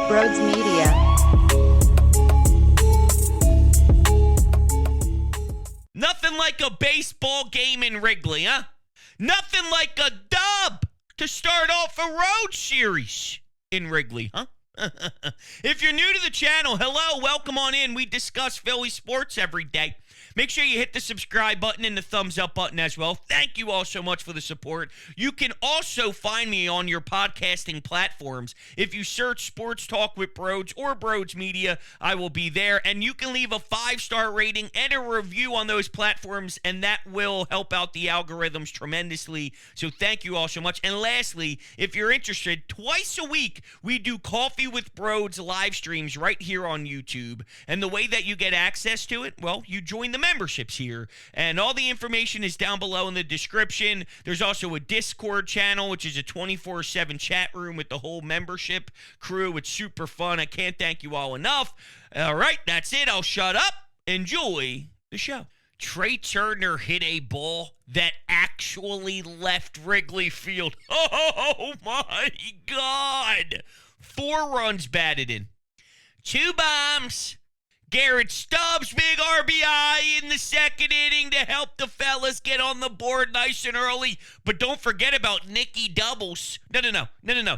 Mercado'S Media. Nothing like a baseball game in Wrigley, huh? Nothing like a dub to start off a road series in Wrigley, huh? If you're new to the channel, hello, welcome on in. We discuss Philly sports every day. Make sure you hit the subscribe button and the thumbs up button as well. Thank you all so much for the support. You can also find me on your podcasting platforms. If you search Sports Talk with Broads or Broads Media, I will be there. And you can leave a 5-star rating and a review on those platforms, and that will help out the algorithms tremendously. So thank you all so much. And lastly, if you're interested, twice a week, we do Coffee with Broads live streams right here on YouTube. And the way that you get access to it, well, you join the memberships here, and all the information is down below in the description. There's also a Discord channel, which is a 24/7 chat room with the whole membership crew. It's super fun. I can't thank you all enough. All right, that's it. I'll shut up. Enjoy the show. Trea Turner hit a ball that actually left Wrigley Field. Oh my God. 4 runs batted in. 2 bombs. Garrett Stubbs, big RBI in the second inning to help the fellas get on the board nice and early. But don't forget about Nicky Doubles. No,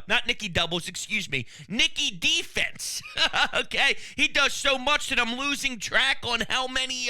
not Nicky Doubles, excuse me. Nicky Defense. Okay? He does so much that I'm losing track on how many,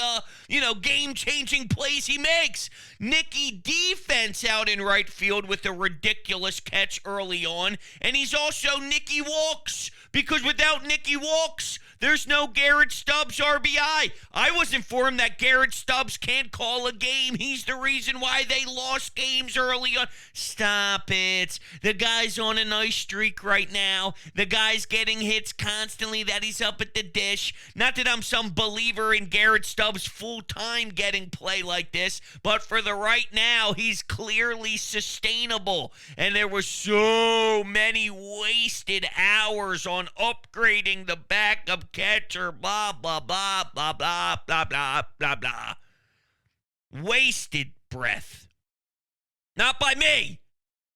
game-changing plays he makes. Nicky Defense out in right field with a ridiculous catch early on. And he's also Nicky Walks, because without Nicky Walks, there's no Garrett Stubbs RBI. I was informed that Garrett Stubbs can't call a game. He's the reason why they lost games early on. Stop it. The guy's on a nice streak right now. The guy's getting hits constantly that he's up at the dish. Not that I'm some believer in Garrett Stubbs full-time getting play like this, but for the right now, he's clearly sustainable. And there were so many wasted hours on upgrading the backup catcher, blah, blah, blah, blah, blah, blah, blah, blah, blah. Wasted breath. Not by me.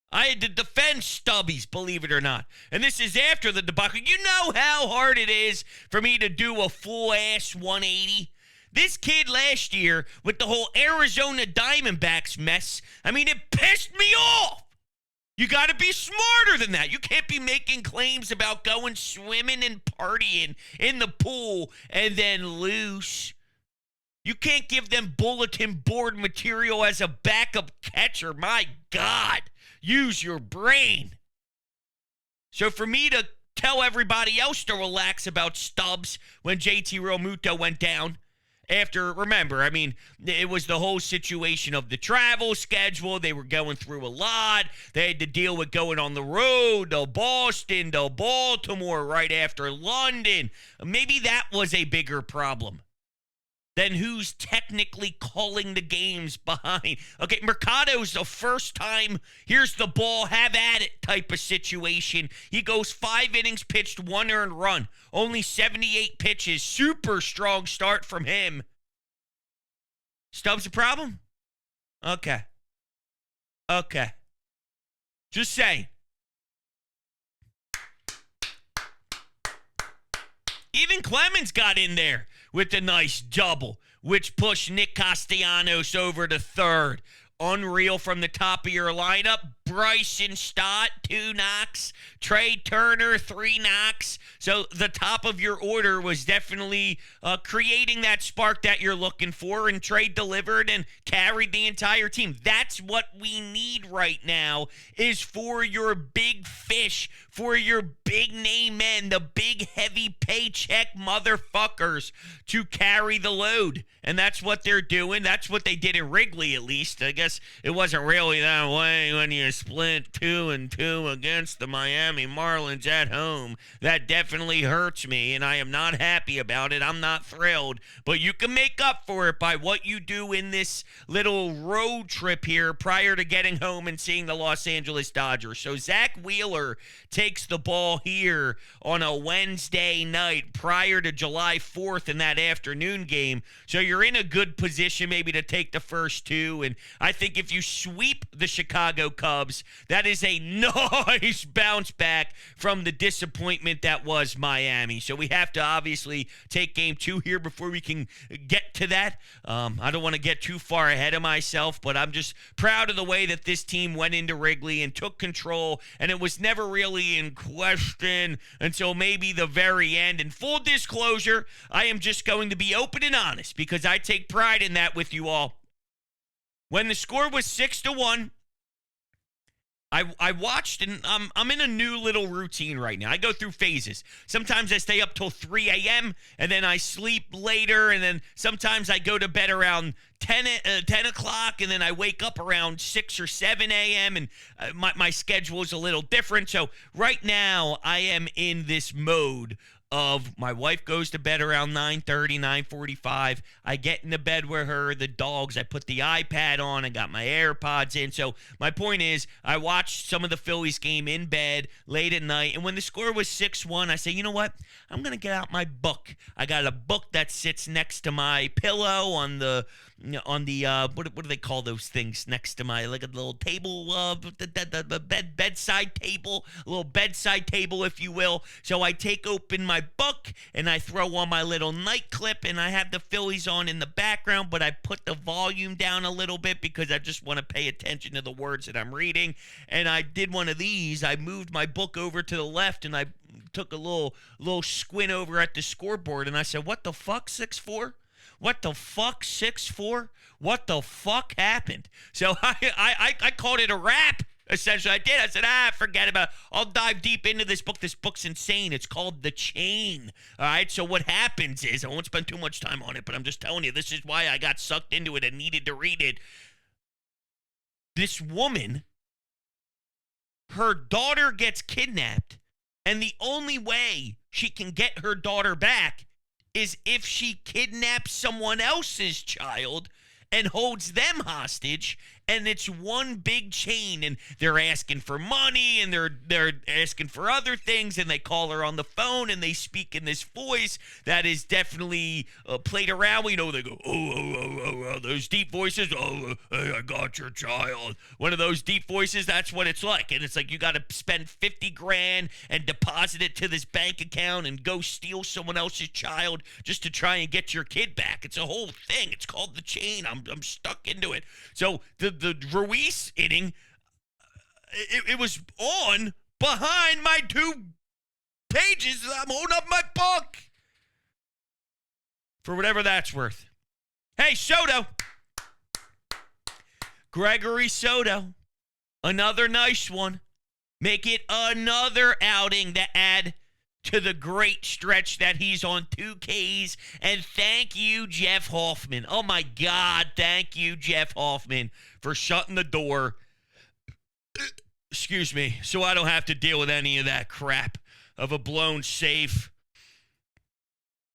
I had to defend Stubbies, believe it or not. And this is after the debacle. You know how hard it is for me to do a full-ass 180? This kid last year, with the whole Arizona Diamondbacks mess, I mean, it pissed me off. You got to be smarter than that. You can't be making claims about going swimming and partying in the pool and then lose. You can't give them bulletin board material as a backup catcher. My God, use your brain. So for me to tell everybody else to relax about Stubbs when JT Realmuto went down, after, remember, I mean, it was the whole situation of the travel schedule. They were going through a lot. They had to deal with going on the road to Boston, to Baltimore, right after London. Maybe that was a bigger problem than who's technically calling the games behind. Okay, Mercado'S the first time, here's the ball, have at it type of situation. He goes 5 innings pitched, 1 earned run. Only 78 pitches. Super strong start from him. Stubbs a problem? Okay. Just saying. Even Clemens got in there with a nice double, which pushed Nick Castellanos over to third. Unreal from the top of your lineup. Bryson Stott, 2 knocks. Trea Turner, 3 knocks. So the top of your order was definitely creating that spark that you're looking for, and Trea delivered and carried the entire team. That's what we need right now, is for your big fish, for your big name men, the big heavy paycheck motherfuckers to carry the load. And that's what they're doing. That's what they did in Wrigley, at least. I guess it wasn't really that way when you split 2-2 against the Miami Marlins at home. That definitely hurts me, and I am not happy about it. I'm not thrilled. But you can make up for it by what you do in this little road trip here prior to getting home and seeing the Los Angeles Dodgers. So Zach Wheeler takes the ball here on a Wednesday night prior to July 4th in that afternoon game. So you're in a good position maybe to take the first 2. And I think if you sweep the Chicago Cubs, Cubs. That is a nice bounce back from the disappointment that was Miami. So we have to obviously take game 2 here before we can get to that. I don't want to get too far ahead of myself, but I'm just proud of the way that this team went into Wrigley and took control, and it was never really in question until maybe the very end. And full disclosure, I am just going to be open and honest because I take pride in that with you all. When the score was 6-1, I watched, and I'm in a new little routine right now. I go through phases. Sometimes I stay up till 3 a.m., and then I sleep later, and then sometimes I go to bed around 10 o'clock, and then I wake up around 6 or 7 a.m., and my schedule is a little different. So right now, I am in this mode of my wife goes to bed around 9:30, 9:45. I get into bed with her, the dogs. I put the iPad on. I got my AirPods in. So my point is, I watched some of the Phillies game in bed late at night. And when the score was 6-1, I say, you know what? I'm going to get out my book. I got a book that sits next to my pillow on the what do they call those things next to my, like a little table, the bedside table, a little bedside table, if you will. So I take open my book and I throw on my little night clip, and I have the Phillies on in the background, but I put the volume down a little bit because I just want to pay attention to the words that I'm reading. And I did one of these. I moved my book over to the left, and I took a little squint over at the scoreboard, and I said, what the fuck, 6-4? What the fuck, 6-4? What the fuck happened? So I called it a wrap. Essentially, I did. I said, forget about it. I'll dive deep into this book. This book's insane. It's called The Chain. All right, so what happens is, I won't spend too much time on it, but I'm just telling you, this is why I got sucked into it and needed to read it. This woman, her daughter gets kidnapped, and the only way she can get her daughter back is if she kidnaps someone else's child and holds them hostage, and it's one big chain, and they're asking for money, and they're asking for other things, and they call her on the phone, and they speak in this voice that is definitely played around. You know, they go, oh, those deep voices, hey, I got your child. One of those deep voices, that's what it's like. And it's like you got to spend $50,000 and deposit it to this bank account and go steal someone else's child just to try and get your kid back. It's a whole thing. It's called The Chain. I'm stuck into it. So the Ruiz inning, it was on behind my 2 pages. I'm holding up my book. For whatever that's worth. Hey, Soto. Gregory Soto. Another nice one. Make it another outing to add to the great stretch that he's on, 2 Ks. And thank you, Jeff Hoffman. Oh, my God. Thank you, Jeff Hoffman, for shutting the door. Excuse me. So I don't have to deal with any of that crap of a blown save.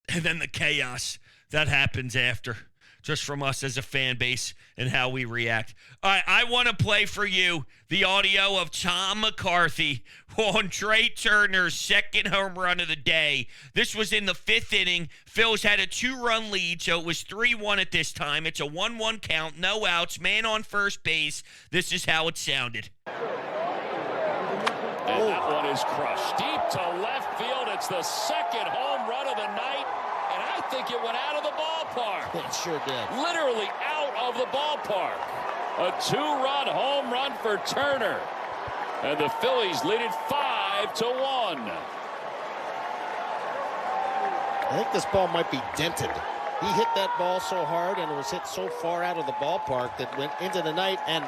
And then the chaos that happens after, just from us as a fan base and how we react. All right, I want to play for you the audio of Tom McCarthy on Trea Turner's second home run of the day. This was in the 5th inning. Phil's had a 2-run lead, so it was 3-1 at this time. It's a 1-1 count, no outs, man on first base. This is how it sounded. And that one is crushed deep to left field. It's the second home run of the night, and I think it went out of the ballpark. It sure did. Literally out of the ballpark. A 2-run home run for Turner. And the Phillies lead it 5-1. I think this ball might be dented. He hit that ball so hard, and it was hit so far out of the ballpark that went into the night, and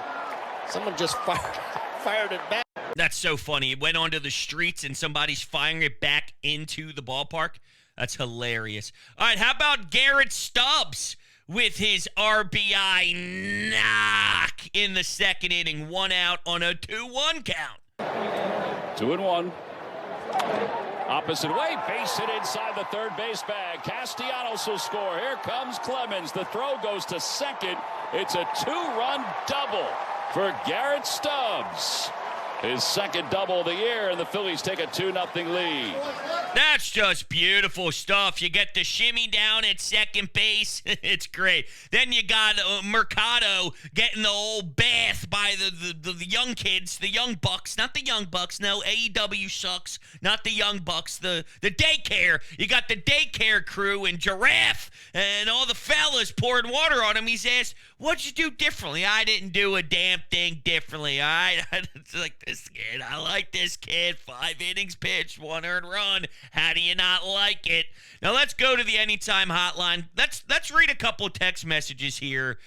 someone just fired it back. That's so funny. It went onto the streets, and somebody's firing it back into the ballpark. That's hilarious. All right, how about Garrett Stubbs with his RBI knock in the second inning? 1 out on a 2-1 count. 2-1. Opposite way, base hit inside the third base bag. Castellanos will score. Here comes Clemens. The throw goes to second. It's a 2-run double for Garrett Stubbs. His second double of the year, and the Phillies take a 2-0 lead. That's just beautiful stuff. You get the shimmy down at second base. It's great. Then you got Mercado getting the old bath by the young kids, the young bucks. Not the young bucks. No, AEW sucks. Not the young bucks. The daycare. You got the daycare crew and Giraffe and all the fellas pouring water on him. He's asked, what'd you do differently? I didn't do a damn thing differently. All right? It's like this kid. I like this kid. 5 innings pitched, 1 earned run. How do you not like it? Now let's go to the Anytime Hotline. Let's read a couple text messages here.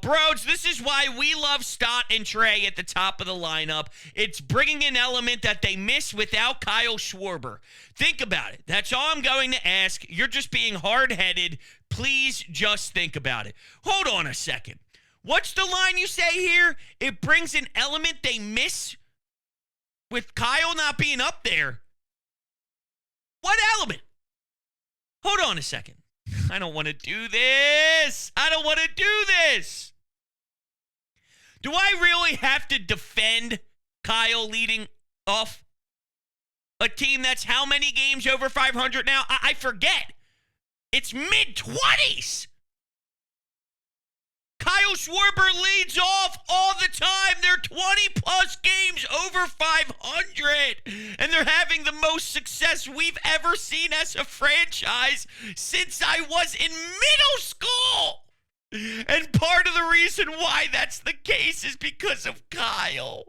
Bros, this is why we love Stott and Trea at the top of the lineup. It's bringing an element that they miss without Kyle Schwarber. Think about it. That's all I'm going to ask. You're just being hard-headed. Please just think about it. Hold on a second. What's the line you say here? It brings an element they miss with Kyle not being up there. What element? Hold on a second. I don't want to do this. I don't want to do this. Do I really have to defend Kyle leading off a team that's how many games over 500 now? I forget. It's mid-20s. Kyle Schwarber leads off all the time. They're 20-plus games over 500, and they're having the most success we've ever seen as a franchise since I was in middle school. And part of the reason why that's the case is because of Kyle.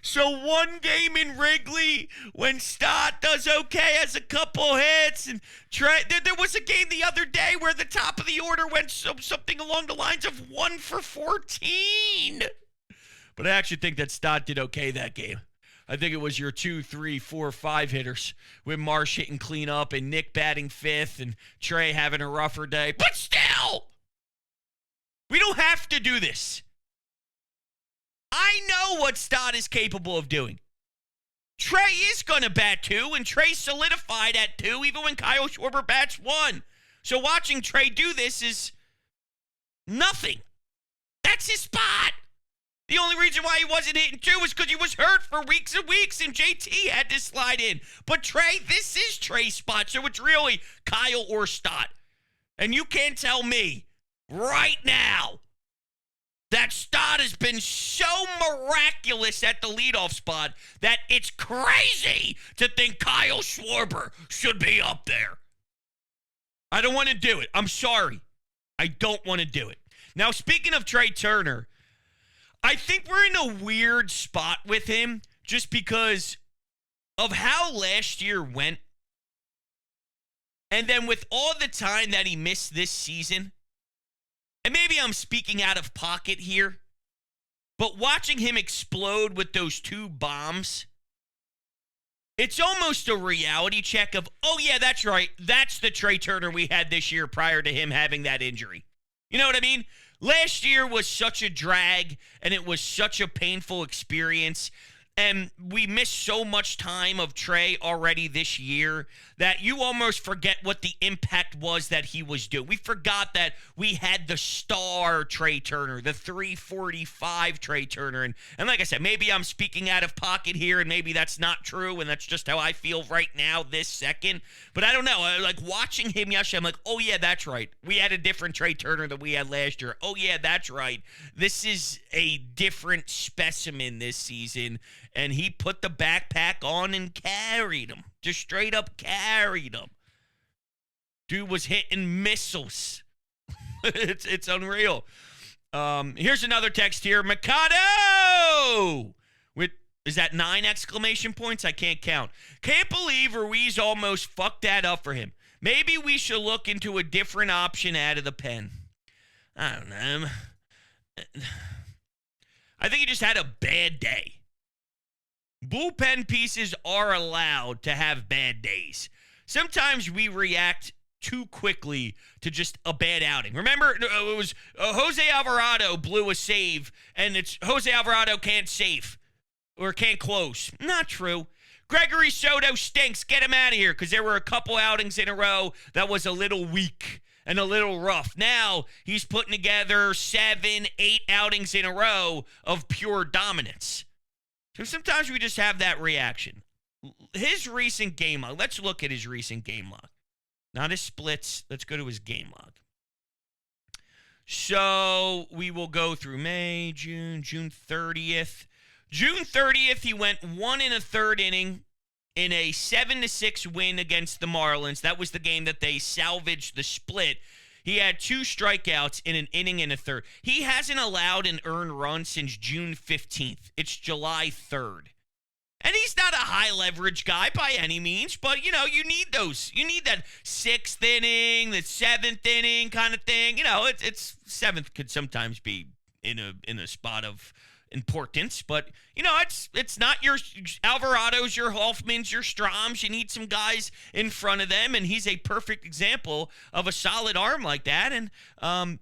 So one game in Wrigley when Stott does okay, has a couple hits, and there was a game the other day where the top of the order went something along the lines of 1 for 14. But I actually think that Stott did okay that game. I think it was your 2, 3, 4, 5 hitters with Marsh hitting cleanup and Nick batting 5th and Trey having a rougher day. But still, we don't have to do this. I know what Stott is capable of doing. Trey is going to bat 2, and Trey solidified at 2 even when Kyle Schwarber bats 1. So watching Trey do this is nothing. That's his spot. The only reason why he wasn't hitting 2 was because he was hurt for weeks and weeks, and JT had to slide in. But Trey, this is Trey's spot, so it's really Kyle or Stott. And you can't tell me right now that Stott has been so miraculous at the leadoff spot that it's crazy to think Kyle Schwarber should be up there. I don't want to do it. I'm sorry. I don't want to do it. Now, speaking of Trea Turner, I think we're in a weird spot with him just because of how last year went. And then with all the time that he missed this season, and maybe I'm speaking out of pocket here, but watching him explode with those 2 bombs, it's almost a reality check of, oh yeah, that's right. That's the Trea Turner we had this year prior to him having that injury. You know what I mean? Last year was such a drag, and it was such a painful experience. And we missed so much time of Trey already this year that you almost forget what the impact was that he was doing. We forgot that we had the star Trea Turner, the 345 Trea Turner. And like I said, maybe I'm speaking out of pocket here, and maybe that's not true, and that's just how I feel right now this second. But I don't know. Like watching him yesterday, I'm like, oh, yeah, that's right. We had a different Trea Turner than we had last year. Oh, yeah, that's right. This is a different specimen this season. And he put the backpack on and carried him. Just straight up carried him. Dude was hitting missiles. It's unreal. Here's another text here. Mercado! Is that 9 exclamation points? I can't count. Can't believe Ruiz almost fucked that up for him. Maybe we should look into a different option out of the pen. I don't know. I think he just had a bad day. Bullpen pieces are allowed to have bad days. Sometimes we react too quickly to just a bad outing. Remember, it was Jose Alvarado blew a save, and it's Jose Alvarado can't save or can't close. Not true. Gregory Soto stinks. Get him out of here because there were a couple outings in a row that was a little weak and a little rough. Now he's putting together 7, 8 outings in a row of pure dominance. So sometimes we just have that reaction. His recent game log. Let's look at his recent game log. Not his splits. Let's go to his game log. So we will go through May, June 30th. June 30th, he went 1 1/3 inning in a 7-6 win against the Marlins. That was the game that they salvaged the split. He had 2 strikeouts in an inning and a third. He hasn't allowed an earned run since June 15th. It's July 3rd. And he's not a high-leverage guy by any means, but, you need those. You need that 6th inning, the 7th inning kind of thing. It's 7th could sometimes be in a spot of importance, but it's not your Alvarados, your Hoffmans, your Stroms. You need some guys in front of them, and he's a perfect example of a solid arm like that. And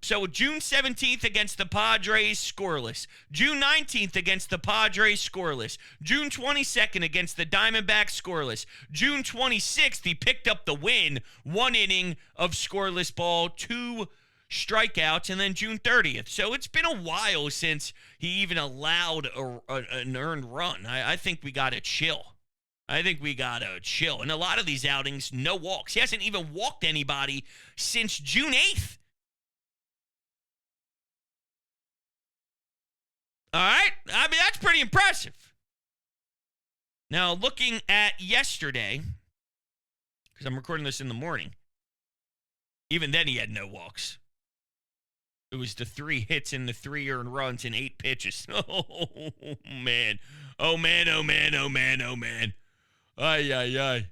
so June 17th against the Padres, scoreless. June 19th against the Padres, scoreless. June 22nd against the Diamondbacks, scoreless. June 26th, he picked up the win, 1 inning of scoreless ball, 2 strikeouts, and then June 30th. So it's been a while since he even allowed an earned run. I think we got to chill. And a lot of these outings, no walks. He hasn't even walked anybody since June 8th. All right? I mean, that's pretty impressive. Now, looking at yesterday, because I'm recording this in the morning, even then he had no walks. It was the 3 hits and the 3 earned runs in 8 pitches. Oh, man. Oh, man, oh, man, oh, man, oh, man. Ay, ay, ay.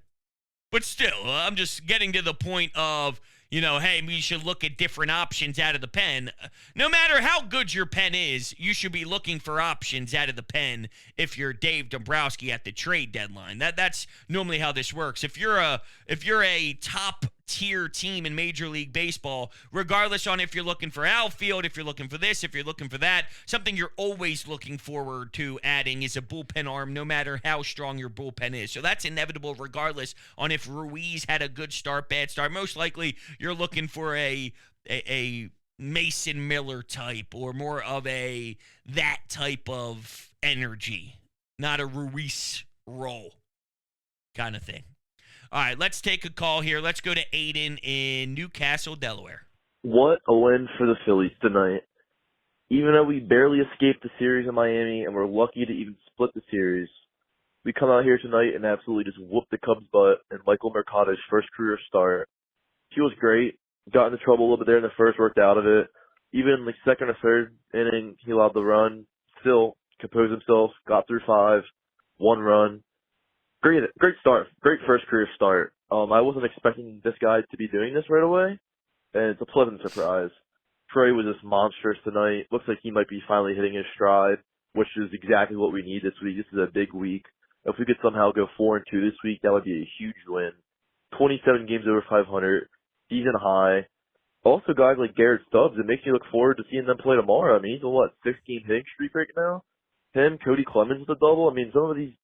But still, I'm just getting to the point of, hey, we should look at different options out of the pen. No matter how good your pen is, you should be looking for options out of the pen if you're Dave Dombrowski at the trade deadline. That's normally how this works. If you're a top tier team in Major League Baseball, regardless on if you're looking for outfield, if you're looking for this, if you're looking for that, something you're always looking forward to adding is a bullpen arm, no matter how strong your bullpen is. So that's inevitable regardless on if Ruiz had a good start, bad start. Most likely you're looking for a Mason Miller type or more of that type of energy, not a Ruiz role kind of thing. All right, let's take a call here. Let's go to Aiden in Newcastle, Delaware. What a win for the Phillies tonight. Even though we barely escaped the series in Miami and we're lucky to even split the series, we come out here tonight and absolutely just whoop the Cubs' butt in Michael Mercado'S first career start. He was great. Got into trouble a little bit there in the first, worked out of it. Even in the second or third inning, he allowed the run. Still composed himself, got through 5, 1 run. Great start. Great first career start. I wasn't expecting this guy to be doing this right away, and it's a pleasant surprise. Trey was just monstrous tonight. Looks like he might be finally hitting his stride, which is exactly what we need this week. This is a big week. If we could somehow go 4-2 this week, that would be a huge win. 27 games over 500, season high. Also, guys like Garrett Stubbs, it makes me look forward to seeing them play tomorrow. I mean, he's a 6-game hitting streak right now. Him, Cody Clemens with a double. I mean, some of these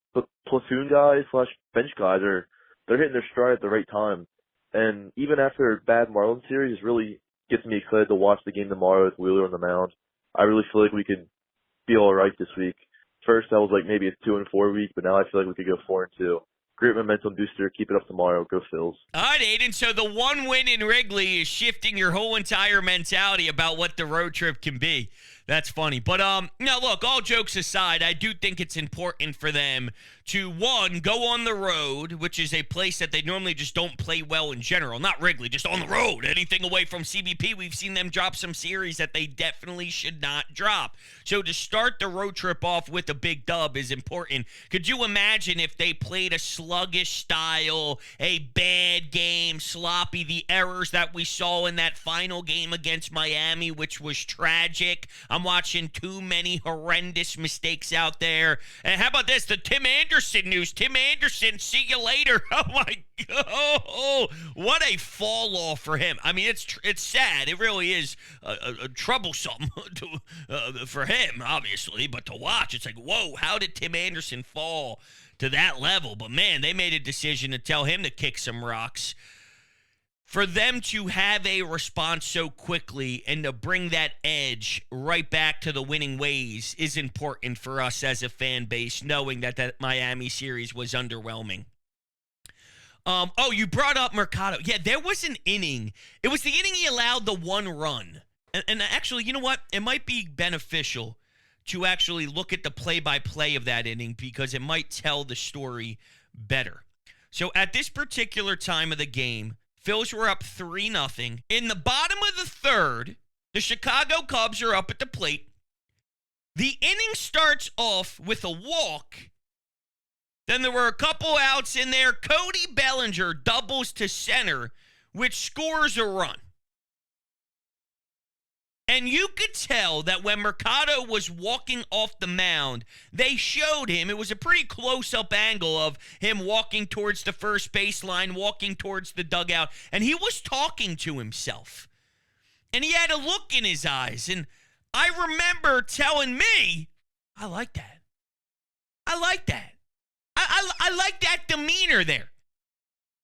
platoon guys / bench guys they're hitting their stride at the right time. And even after a bad Marlins series, it really gets me excited to watch the game tomorrow with Wheeler on the mound. I really feel like we could be all right this week. First, I was like maybe a 2-4 week, but now I feel like we could go 4-2. Great momentum booster. Keep it up tomorrow. Go Phils. All right, Aiden. So the 1 win in Wrigley is shifting your whole entire mentality about what the road trip can be. That's funny. But, now look, all jokes aside, I do think it's important for them to, 1, go on the road, which is a place that they normally just don't play well in general. Not Wrigley, just on the road. Anything away from CBP, we've seen them drop some series that they definitely should not drop. So to start the road trip off with a big dub is important. Could you imagine if they played a sluggish style, a bad game, sloppy, the errors that we saw in that final game against Miami, which was tragic? I'm watching too many horrendous mistakes out there. And how about this? The Tim Anderson news. Tim Anderson, see you later. Oh, my God. Oh, what a fall off for him. I mean, it's sad. It really is troublesome for him, obviously. But to watch, it's like, whoa, how did Tim Anderson fall to that level? But, man, they made a decision to tell him to kick some rocks. for them to have a response so quickly and to bring that edge right back to the winning ways is important for us as a fan base, knowing that that Miami series was underwhelming. You brought up Mercado. Yeah, there was an inning. It was the inning he allowed the one run. And actually, you know what? It might be beneficial to actually look at the play-by-play of that inning because it might tell the story better. So at this particular time of the game, Phils were up 3-0. In the bottom of the third, the Chicago Cubs are up at the plate. The inning starts off with a walk. Then there were a couple outs in there. Cody Bellinger doubles to center, which scores a run. And you could tell that when Mercado was walking off the mound, they showed him, it was a pretty close-up angle of him walking towards the first baseline, walking towards the dugout, and he was talking to himself. And he had a look in his eyes, and I remember telling me, I like that. I like that. I like that demeanor there.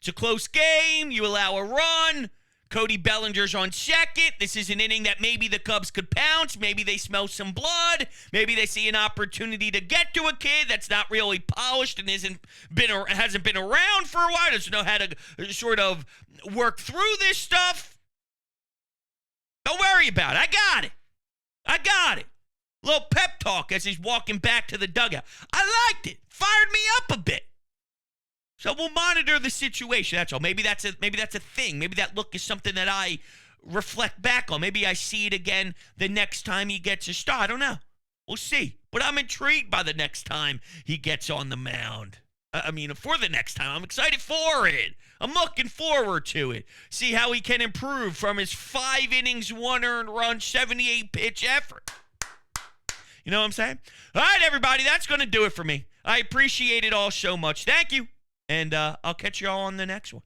It's a close game. You allow a run. Cody Bellinger's on second. This is an inning that maybe the Cubs could pounce. Maybe they smell some blood. Maybe they see an opportunity to get to a kid that's not really polished and hasn't been around for a while. Doesn't know how to sort of work through this stuff. Don't worry about it. I got it. Little pep talk as he's walking back to the dugout. I liked it. Fired me up a bit. So we'll monitor the situation. That's all. Maybe that's a thing. Maybe that look is something that I reflect back on. Maybe I see it again the next time he gets a start. I don't know. We'll see. But I'm intrigued by the next time he gets on the mound. For the next time. I'm excited for it. I'm looking forward to it. See how he can improve from his 5 innings, 1 earned run, 78-pitch effort. You know what I'm saying? All right, everybody. That's going to do it for me. I appreciate it all so much. Thank you. And I'll catch you all on the next one.